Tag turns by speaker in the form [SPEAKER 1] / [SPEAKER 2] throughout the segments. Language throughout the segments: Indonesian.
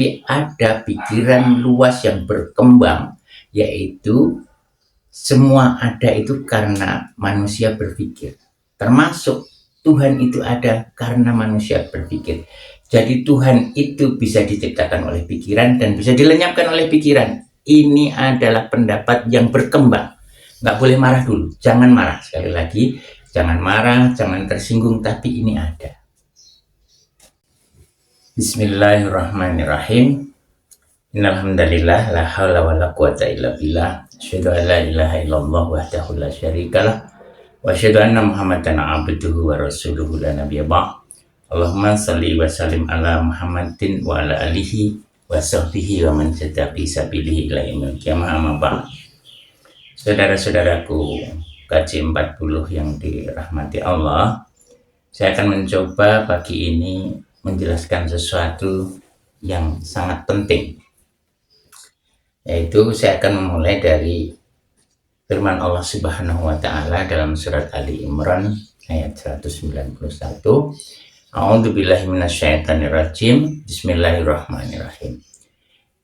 [SPEAKER 1] Tapi ada pikiran luas yang berkembang, yaitu semua ada itu karena manusia berpikir. Termasuk Tuhan itu ada karena manusia berpikir. Jadi Tuhan itu bisa diciptakan oleh pikiran dan bisa dilenyapkan oleh pikiran. Ini adalah pendapat yang berkembang. Nggak boleh marah dulu, jangan marah. Sekali lagi, jangan marah, jangan tersinggung, tapi ini ada. Bismillahirrahmanirrahim. Innalhamdalillah, la hawla wa la quwata illa billah. Asyhadu an la ilaha illallah wahdahu la syarikalah. Wa asyhadu anna Muhammadan abduhu wa rasuluhu la nabiyya ba'd. Allahumma salli wa sallim ala Muhammadin wa ala alihi wa sahbihi wa man tabi'a sabilihi ila yaumil qiyamah, amma ba'd. Saudara-saudaraku KJ 40 yang dirahmati Allah, saya akan mencoba pagi ini menjelaskan sesuatu yang sangat penting, yaitu saya akan memulai dari firman Allah Subhanahu wa Ta'ala dalam surat Ali Imran ayat 191. A'udzubillahi minasyaitonirrajim. Bismillahirrahmanirrahim.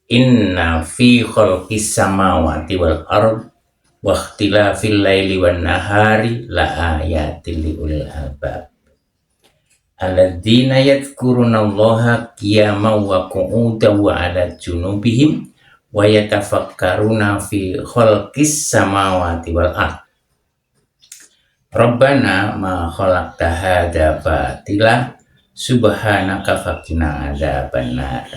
[SPEAKER 1] Inna fi khalqis samawati wal ard wa ikhtilafil laili wan nahari la ayatil liulil albab. Alladzina yadhkurunallaha qiyaman wa qu'udan wa 'ala junubihim wa yatafakkaruna fi khalqis samawati wal ard. Rabbana ma khalaqta hadza batila subhanaka faqina adzabannar.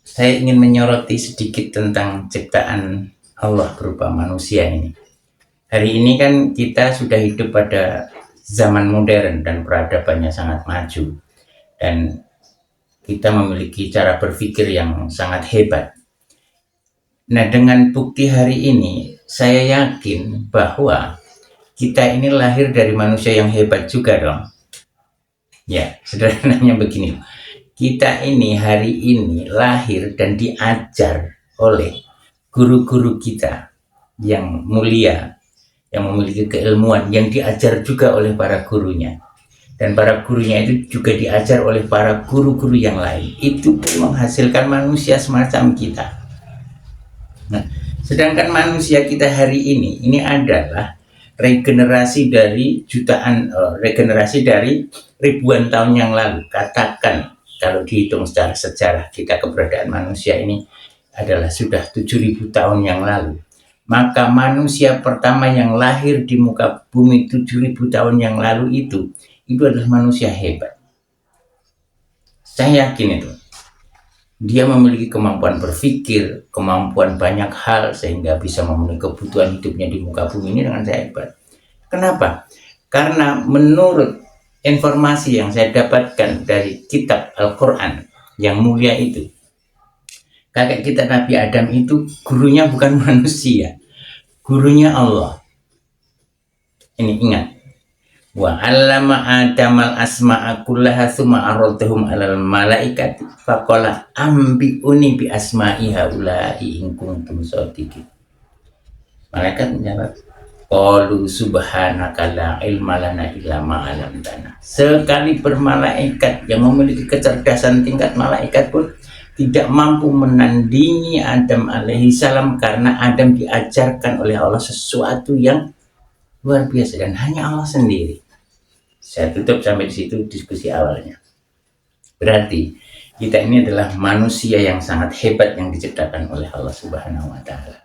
[SPEAKER 1] Saya ingin menyoroti sedikit tentang ciptaan Allah berupa manusia ini. Hari ini kan kita sudah hidup pada zaman modern dan peradabannya sangat maju, dan kita memiliki cara berpikir yang sangat hebat. Nah, dengan bukti hari ini saya yakin bahwa kita ini lahir dari manusia yang hebat juga dong. Ya, sederhananya begini. Kita ini hari ini lahir dan diajar oleh guru-guru kita yang mulia, yang memiliki keilmuan, yang diajar juga oleh para gurunya. Dan para gurunya itu juga diajar oleh para guru-guru yang lain. Itu pun menghasilkan manusia semacam kita. Nah, sedangkan manusia kita hari ini adalah regenerasi dari regenerasi dari ribuan tahun yang lalu. Katakan kalau dihitung secara sejarah kita, keberadaan manusia ini adalah sudah 7.000 tahun yang lalu. Maka manusia pertama yang lahir di muka bumi 7.000 tahun yang lalu itu adalah manusia hebat. Saya yakin itu. Dia memiliki kemampuan berpikir, kemampuan banyak hal, sehingga bisa memenuhi kebutuhan hidupnya di muka bumi ini dengan hebat. Kenapa? Karena menurut informasi yang saya dapatkan dari kitab Al-Quran yang mulia itu, kakek kita Nabi Adam itu gurunya bukan manusia, gurunya Allah. Ini ingat. Wa 'allama Adamal asma'a kullaha tsumma 'aradahum 'alal malaikati faqala ambi'uni bi asma'i haula'i in kuntum shadiqin. Malaikat menjawab, qalu subhanaka la ilma lana illa ma 'allamtana. Sekali bermalaikat yang memiliki kecerdasan tingkat malaikat pun tidak mampu menandingi Adam alaihi salam, karena Adam diajarkan oleh Allah sesuatu yang luar biasa dan hanya Allah sendiri. Saya tutup sampai di situ diskusi awalnya. Berarti kita ini adalah manusia yang sangat hebat yang diciptakan oleh Allah Subhanahu wa Ta'ala.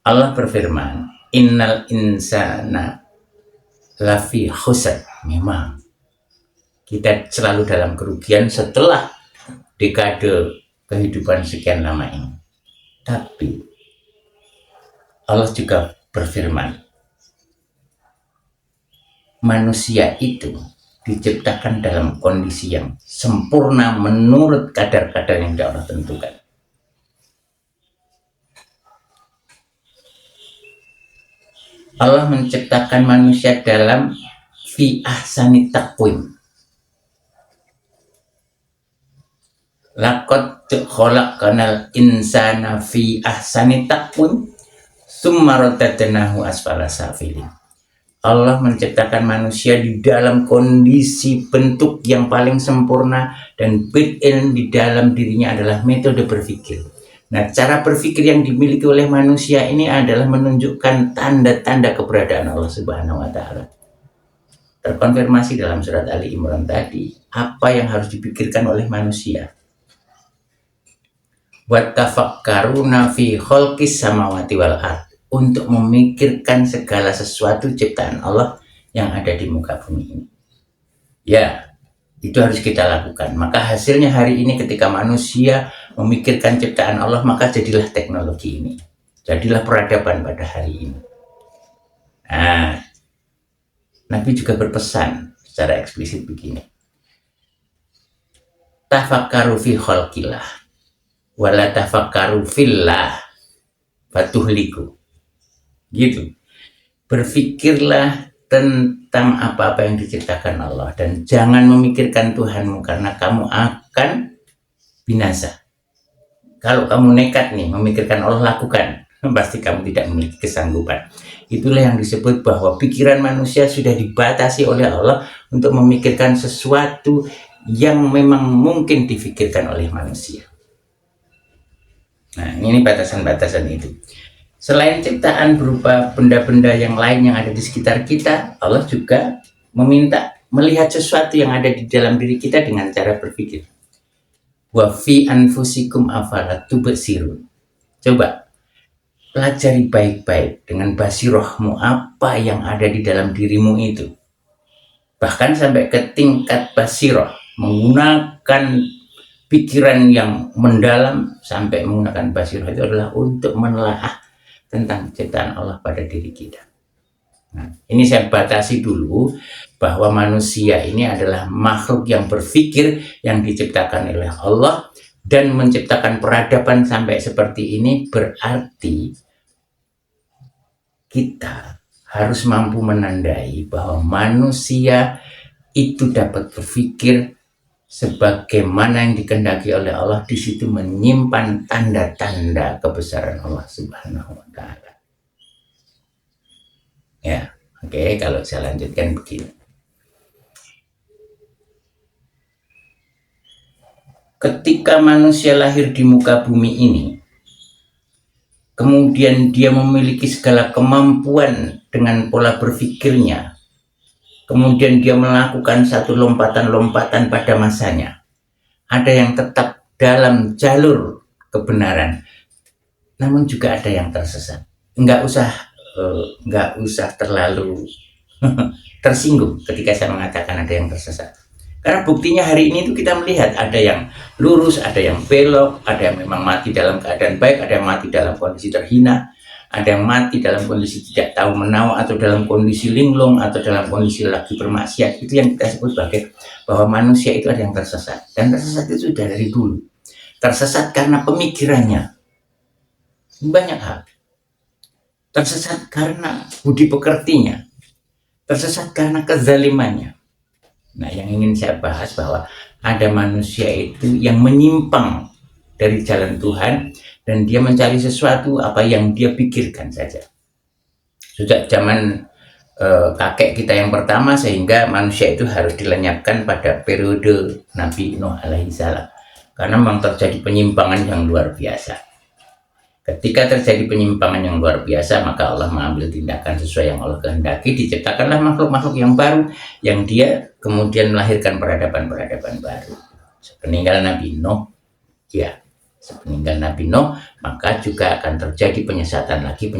[SPEAKER 1] Allah berfirman, innal insana lafi khusr. Memang kita selalu dalam kerugian setelah dekade kehidupan sekian lama ini. Tapi Allah juga berfirman, manusia itu diciptakan dalam kondisi yang sempurna menurut kadar-kadar yang Allah tentukan. Allah menciptakan manusia dalam fi ahsani taqwim. Laqad khalaqnal insana fi ahsani taqwim tsumma radadnahu asfala safilin. Allah menciptakan manusia di dalam kondisi bentuk yang paling sempurna, dan built-in di dalam dirinya adalah metode berpikir. Nah, cara berpikir yang dimiliki oleh manusia ini adalah menunjukkan tanda-tanda keberadaan Allah Subhanahu wa Ta'ala. Terkonfirmasi dalam surat Ali Imran tadi, apa yang harus dipikirkan oleh manusia. Wattafakkaruna fi khalqis samawati wal ard, untuk memikirkan segala sesuatu ciptaan Allah yang ada di muka bumi ini. Ya, itu harus kita lakukan. Maka hasilnya hari ini ketika manusia memikirkan ciptaan Allah, maka jadilah teknologi ini. Jadilah peradaban pada hari ini. Nah, Nabi juga berpesan secara eksplisit begini. Tafakkaru fi khalqillah wala tafakkaru fillah fatuhliku. Gitu. Berpikirlah tentang apa-apa yang diciptakan Allah dan jangan memikirkan Tuhanmu, karena kamu akan binasa. Kalau kamu nekat nih memikirkan Allah, lakukan, pasti kamu tidak memiliki kesanggupan. Itulah yang disebut bahwa pikiran manusia sudah dibatasi oleh Allah untuk memikirkan sesuatu yang memang mungkin difikirkan oleh manusia. Nah, ini batasan-batasan itu. Selain ciptaan berupa benda-benda yang lain yang ada di sekitar kita, Allah juga meminta melihat sesuatu yang ada di dalam diri kita dengan cara berpikir. Wa fi anfusikum afalat tubsirun. Coba pelajari baik-baik dengan basirohmu apa yang ada di dalam dirimu itu. Bahkan sampai ke tingkat basiroh, menggunakan pikiran yang mendalam sampai menggunakan basiroh itu adalah untuk menelaah tentang ciptaan Allah pada diri kita. Nah, ini saya batasi dulu bahwa manusia ini adalah makhluk yang berpikir, yang diciptakan oleh Allah dan menciptakan peradaban sampai seperti ini. Berarti kita harus mampu menandai bahwa manusia itu dapat berpikir sebagaimana yang dikehendaki oleh Allah. Di situ menyimpan tanda-tanda kebesaran Allah Subhanahu wa Ta'ala. Ya, oke, kalau saya lanjutkan begini. Ketika manusia lahir di muka bumi ini, kemudian dia memiliki segala kemampuan dengan pola berpikirnya, kemudian dia melakukan satu lompatan-lompatan pada masanya. Ada yang tetap dalam jalur kebenaran, namun juga ada yang tersesat. Nggak usah terlalu tersinggung ketika saya mengatakan ada yang tersesat. Karena buktinya hari ini itu kita melihat ada yang lurus, ada yang belok, ada yang memang mati dalam keadaan baik, ada yang mati dalam kondisi terhina, ada yang mati dalam kondisi tidak tahu menahu, atau dalam kondisi linglung, atau dalam kondisi lagi bermaksiat. Itu yang kita sebut sebagai bahwa manusia itu ada yang tersesat. Dan tersesat itu sudah dari dulu. Tersesat karena pemikirannya. Banyak hal. Tersesat karena budi pekertinya. Tersesat karena kezalimannya. Nah, yang ingin saya bahas bahwa ada manusia itu yang menyimpang dari jalan Tuhan dan dia mencari sesuatu apa yang dia pikirkan saja. Sejak zaman kakek kita yang pertama, sehingga manusia itu harus dilenyapkan pada periode Nabi Nuh alaihissalam. Karena memang terjadi penyimpangan yang luar biasa. Ketika terjadi penyimpangan yang luar biasa, maka Allah mengambil tindakan sesuai yang Allah kehendaki. Diciptakanlah makhluk-makhluk yang baru, yang dia kemudian melahirkan peradaban-peradaban baru. Sepeninggal Nabi Nuh, ya, sepeninggal Nabi Nuh, maka juga akan terjadi penyesatan lagi.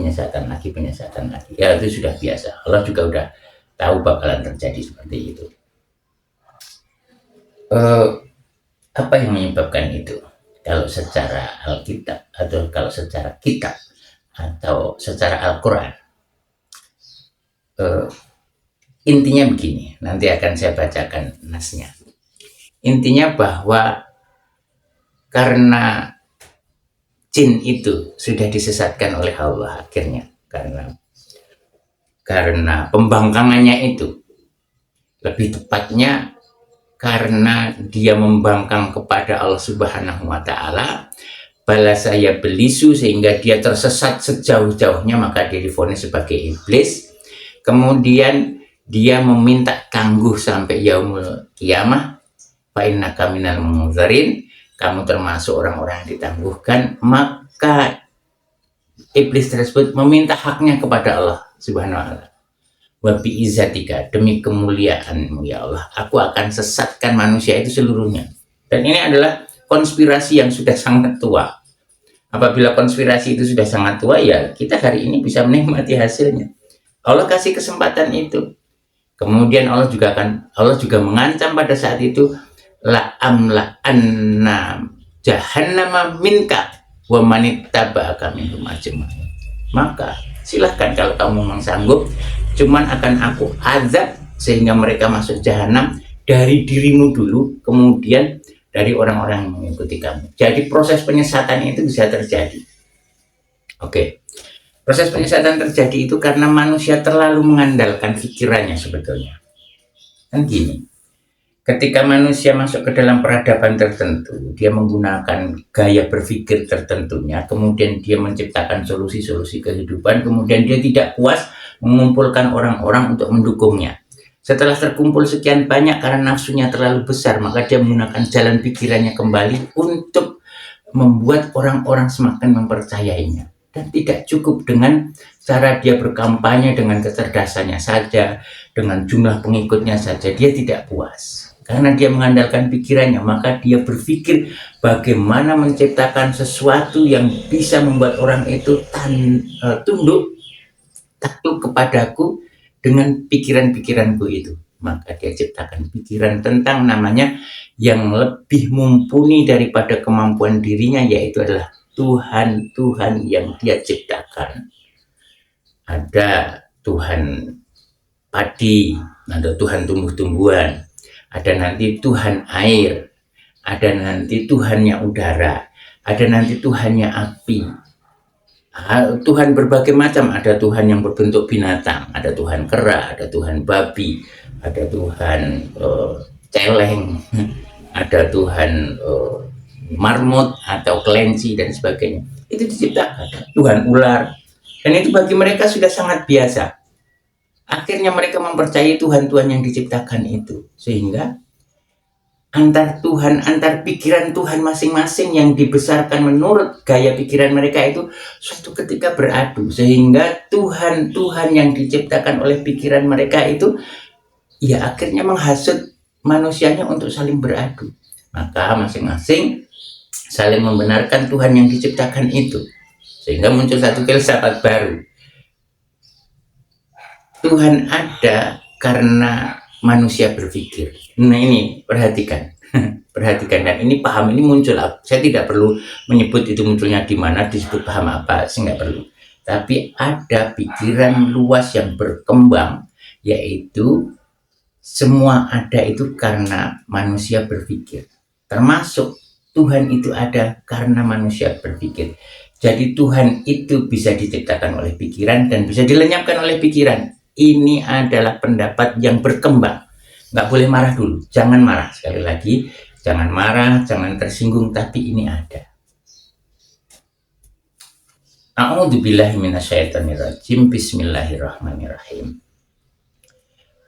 [SPEAKER 1] Ya, itu sudah biasa. Allah juga udah tahu bakalan terjadi seperti itu. Apa yang menyebabkan itu? Kalau secara Alkitab, atau kalau secara kitab, atau secara Al-Quran, intinya begini, nanti akan saya bacakan nasnya. Intinya bahwa karena jin itu sudah disesatkan oleh Allah akhirnya, karena pembangkangannya itu, lebih tepatnya karena dia membangkang kepada Allah Subhanahu wa Ta'ala, balas saya belisu, sehingga dia tersesat sejauh-jauhnya, maka dia divonis sebagai iblis. kemudian dia meminta tangguh sampai yaumul kiamah, fa innaka minal munzarin, kamu termasuk orang-orang yang ditangguhkan, maka iblis tersebut meminta haknya kepada Allah Subhanahu wa taala. Wa bi izzatika, demi kemuliaanmu ya Allah, aku akan sesatkan manusia itu seluruhnya. Dan ini adalah konspirasi yang sudah sangat tua. Apabila konspirasi itu sudah sangat tua, ya kita hari ini bisa menikmati hasilnya. Allah kasih kesempatan itu. Kemudian Allah juga mengancam pada saat itu, la anna jahannama minka wa manittaba'aka minhum ajma'in. Maka silahkan kalau kamu memang sanggup, cuman akan aku azab sehingga mereka masuk jahanam dari dirimu dulu, kemudian dari orang-orang yang mengikuti kamu. Jadi proses penyesatan itu bisa terjadi. Oke. Proses penyesatan terjadi itu karena manusia terlalu mengandalkan pikirannya sebetulnya. Kan gini, ketika manusia masuk ke dalam peradaban tertentu, dia menggunakan gaya berpikir tertentunya, kemudian dia menciptakan solusi-solusi kehidupan, kemudian dia tidak puas mengumpulkan orang-orang untuk mendukungnya. Setelah terkumpul sekian banyak karena nafsunya terlalu besar, maka dia menggunakan jalan pikirannya kembali untuk membuat orang-orang semakin mempercayainya. Dan tidak cukup dengan cara dia berkampanye dengan kecerdasannya saja, dengan jumlah pengikutnya saja, dia tidak puas. Karena dia mengandalkan pikirannya, maka dia berpikir bagaimana menciptakan sesuatu yang bisa membuat orang itu tunduk, takluk kepadaku dengan pikiran-pikiranku itu. Maka dia ciptakan pikiran tentang namanya yang lebih mumpuni daripada kemampuan dirinya, yaitu adalah Tuhan yang dia ciptakan. Ada Tuhan padi, ada Tuhan tumbuh-tumbuhan, ada nanti Tuhan air, ada nanti Tuhannya udara, ada nanti Tuhannya api. Tuhan berbagai macam, ada Tuhan yang berbentuk binatang, ada Tuhan kera, ada Tuhan babi, ada Tuhan celeng, ada Tuhan marmut atau kelinci dan sebagainya. Itu diciptakan. Tuhan ular. Dan itu bagi mereka sudah sangat biasa. Akhirnya mereka mempercayai Tuhan-Tuhan yang diciptakan itu. Sehingga antar pikiran Tuhan masing-masing yang dibesarkan menurut gaya pikiran mereka itu suatu ketika beradu, sehingga Tuhan yang diciptakan oleh pikiran mereka itu ya akhirnya menghasut manusianya untuk saling beradu. Maka masing-masing saling membenarkan Tuhan yang diciptakan itu, sehingga muncul satu filsafat baru. Tuhan ada karena manusia berpikir. Nah ini perhatikan dan ini paham ini muncul. Saya tidak perlu menyebut itu munculnya di mana, disebut paham apa, saya nggak perlu. Tapi ada pikiran luas yang berkembang, yaitu semua ada itu karena manusia berpikir. Termasuk Tuhan itu ada karena manusia berpikir. Jadi Tuhan itu bisa diciptakan oleh pikiran dan bisa dilenyapkan oleh pikiran. Ini adalah pendapat yang berkembang. Nggak boleh marah dulu, jangan marah. Sekali lagi, jangan marah, jangan tersinggung, tapi ini ada. A'udzubillahi minasyaitonirrajim. Bismillahirrahmanirrahim.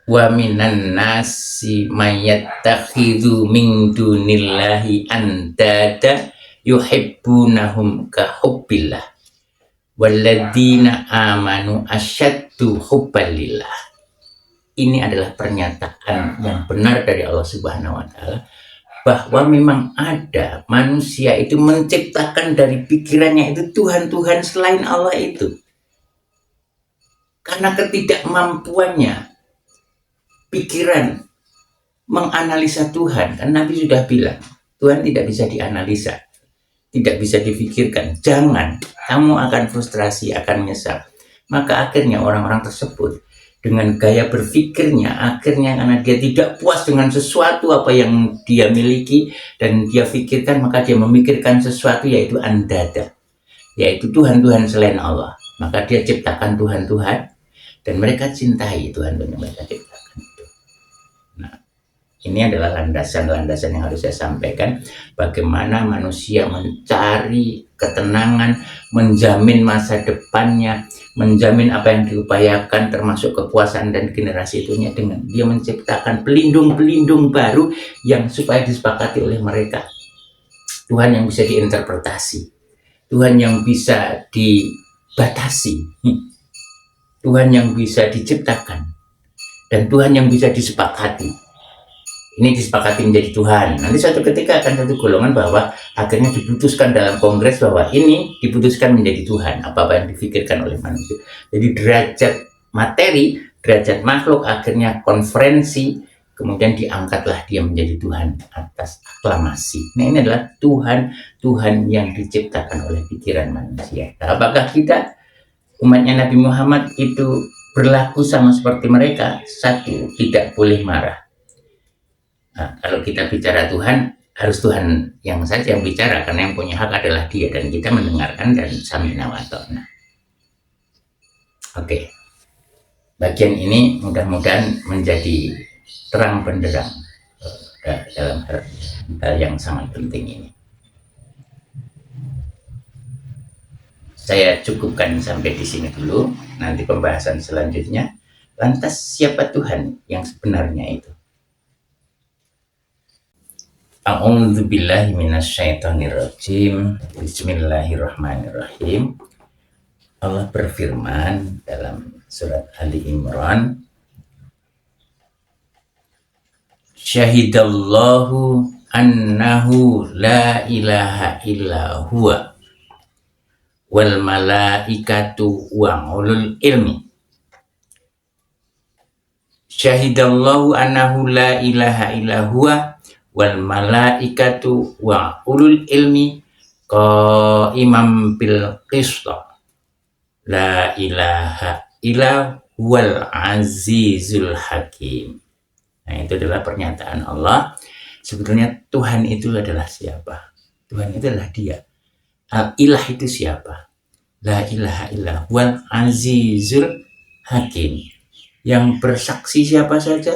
[SPEAKER 1] Wa minan nasi mayyattakhidhu min dunillahi andada yuhibbunahum ka hubbillah walladzina amanu asyaddu hubbalillah. Ini adalah pernyataan yang benar dari Allah Subhanahu wa taala, bahwa memang ada manusia itu menciptakan dari pikirannya itu Tuhan selain Allah itu. Karena ketidakmampuannya pikiran menganalisa Tuhan, kan Nabi sudah bilang, Tuhan tidak bisa dianalisa, tidak bisa difikirkan. Jangan, kamu akan frustrasi, akan menyesal. Maka akhirnya orang-orang tersebut dengan gaya berpikirnya, akhirnya karena dia tidak puas dengan sesuatu apa yang dia miliki dan dia pikirkan, maka dia memikirkan sesuatu yaitu andada, yaitu Tuhan selain Allah. Maka dia ciptakan Tuhan dan mereka cintai Tuhan yang mereka ciptakan itu. Nah, Ini adalah landasan-landasan yang harus saya sampaikan. Bagaimana manusia mencari ketenangan, menjamin masa depannya, menjamin apa yang diupayakan termasuk kekuasaan dan generasi itunya dengan dia menciptakan pelindung-pelindung baru yang supaya disepakati oleh mereka. Tuhan yang bisa diinterpretasi, Tuhan yang bisa dibatasi, Tuhan yang bisa diciptakan, dan Tuhan yang bisa disepakati. Ini disepakati menjadi Tuhan. Nanti suatu ketika akan satu golongan bahwa akhirnya diputuskan dalam kongres bahwa ini diputuskan menjadi Tuhan, apa-apa yang difikirkan oleh manusia. Jadi derajat materi, derajat makhluk akhirnya konferensi, kemudian diangkatlah dia menjadi Tuhan atas aklamasi. Nah, ini adalah Tuhan yang diciptakan oleh pikiran manusia. Nah, apakah kita umatnya Nabi Muhammad itu berlaku sama seperti mereka? Satu, tidak boleh marah. Nah, kalau kita bicara Tuhan, harus Tuhan yang saja yang bicara, karena yang punya hak adalah dia, dan kita mendengarkan dan samina wa ta'na. Oke, bagian ini mudah-mudahan menjadi terang benderang dalam hal yang sangat penting ini. Saya cukupkan sampai di sini dulu. Nanti pembahasan selanjutnya, lantas siapa Tuhan yang sebenarnya itu? A'udzu billahi minasyaitonir rajim. Bismillahirrahmanirrahim. Allah berfirman dalam surat Ali Imran, Syahidallahu annahu la ilaha illa huwa wal malaikatu wa ulul ilmi. Syahidallahu annahu la ilaha illa huwa wal malaikatu wa ulul ilmi qaimam bil qist la ilaha illa huwal azizul hakim. Nah, itu adalah pernyataan Allah. Sebetulnya Tuhan itu adalah siapa? Tuhan itu adalah dia. Al-ilah itu siapa? La ilaha illa huwal azizul hakim. Yang bersaksi siapa saja?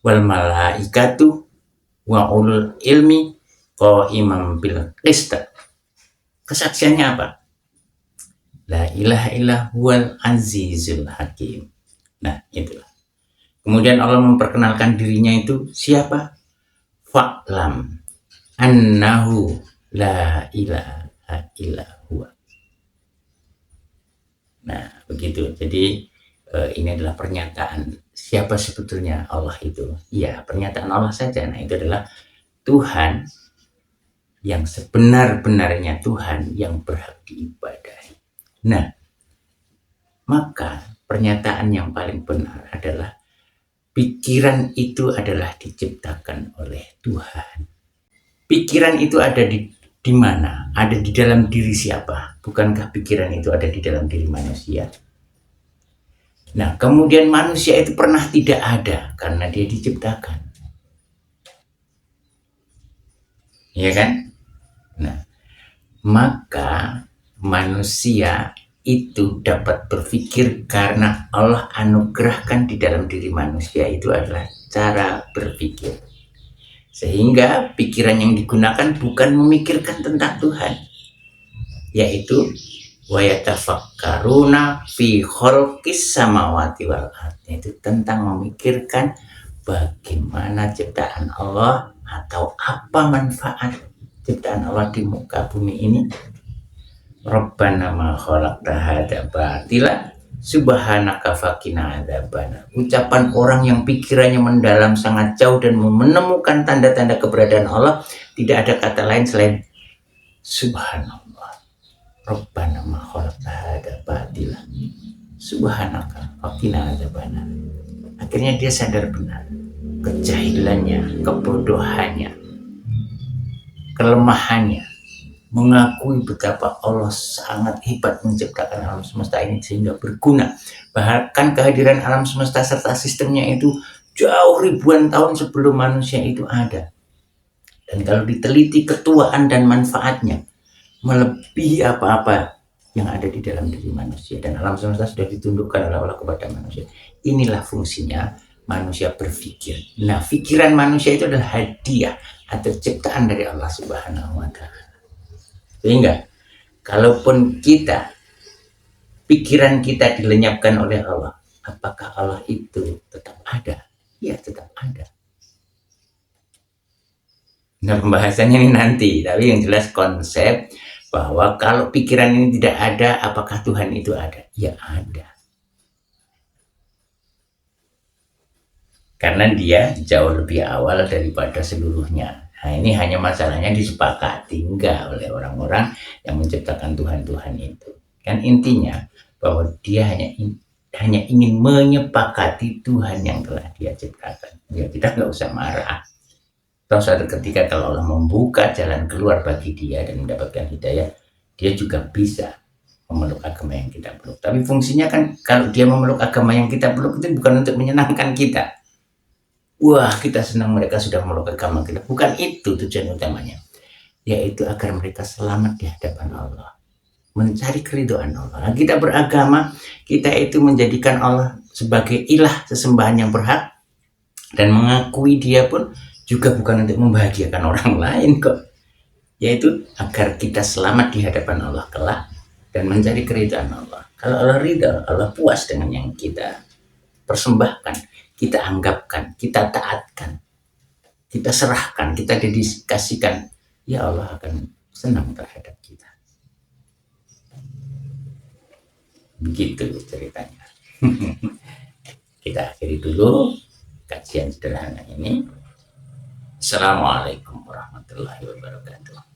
[SPEAKER 1] Wal malaikatu wa ulul ilmi qaimam bil qist. Kesaksiannya apa? La ilaha illa huwal azizul hakim. Nah, itulah. Kemudian Allah memperkenalkan dirinya itu siapa? Fa'lam annahu la ilaha illa huwa. Nah, begitu. Jadi ini adalah pernyataan siapa sebetulnya Allah itu. Ya, pernyataan Allah saja. Nah, itu adalah Tuhan yang sebenar-benarnya, Tuhan yang berhak diibadahi. Nah, maka pernyataan yang paling benar adalah pikiran itu adalah diciptakan oleh Tuhan. Pikiran itu ada di mana? Ada di dalam diri siapa? Bukankah pikiran itu ada di dalam diri manusia? Nah, kemudian manusia itu pernah tidak ada karena dia diciptakan. Ya kan? Nah, maka manusia itu dapat berpikir karena Allah anugerahkan di dalam diri manusia itu adalah cara berpikir. Sehingga pikiran yang digunakan bukan memikirkan tentang Tuhan, yaitu wa yatafakkaruna fi khalqis samawati wal ardi, itu tentang memikirkan bagaimana ciptaan Allah atau apa manfaat ciptaan Allah di muka bumi ini. Rabbana ma khalaqta hadza batila subhanaka faqina adzabannar. Ucapan orang yang pikirannya mendalam sangat jauh dan menemukan tanda-tanda keberadaan Allah, tidak ada kata lain selain subhanallah. Rabbana ma khalaqta hadza batila subhanaka faqina adzabannar. Akhirnya dia sadar benar kejahilannya, kebodohannya, kelemahannya, mengakui betapa Allah sangat hebat menciptakan alam semesta ini sehingga berguna. Bahkan kehadiran alam semesta serta sistemnya itu jauh ribuan tahun sebelum manusia itu ada. Dan kalau diteliti ketuaan dan manfaatnya, melebihi apa-apa yang ada di dalam diri manusia. Dan alam semesta sudah ditundukkan oleh Allah kepada manusia. Inilah fungsinya manusia berpikir. Nah, pikiran manusia itu adalah hadiah atau ciptaan dari Allah Subhanahu wa taala. Sehingga kalaupun pikiran kita dilenyapkan oleh Allah, apakah Allah itu tetap ada? Ya, tetap ada. Nah, pembahasannya ini nanti, tapi yang jelas konsep bahwa kalau pikiran ini tidak ada, apakah Tuhan itu ada? Ya, ada. Karena dia jauh lebih awal daripada seluruhnya. Nah, ini hanya masalahnya disepakati enggak oleh orang-orang yang menciptakan Tuhan-Tuhan itu. Kan intinya bahwa dia hanya ingin menyepakati Tuhan yang telah dia ciptakan. Ya, kita nggak usah marah. Toh suatu ketika kalau Allah membuka jalan keluar bagi dia dan mendapatkan hidayah, dia juga bisa memeluk agama yang kita peluk. Tapi fungsinya kan kalau dia memeluk agama yang kita peluk itu bukan untuk menyenangkan kita. Wah, kita senang mereka sudah memeluk agama kita. Bukan itu tujuan utamanya. Yaitu agar mereka selamat di hadapan Allah. Mencari keridhaan Allah. Nah, kita beragama, kita itu menjadikan Allah sebagai ilah sesembahan yang berhak. Dan mengakui dia pun juga bukan untuk membahagiakan orang lain kok. Yaitu agar kita selamat di hadapan Allah kelak. Dan mencari keridhaan Allah. Kalau Allah ridha, Allah puas dengan yang kita persembahkan, kita anggapkan, kita taatkan, kita serahkan, kita dedikasikan, ya Allah akan senang terhadap kita. Begitu ceritanya. Kita akhiri dulu kajian sederhana ini. Assalamualaikum warahmatullahi wabarakatuh.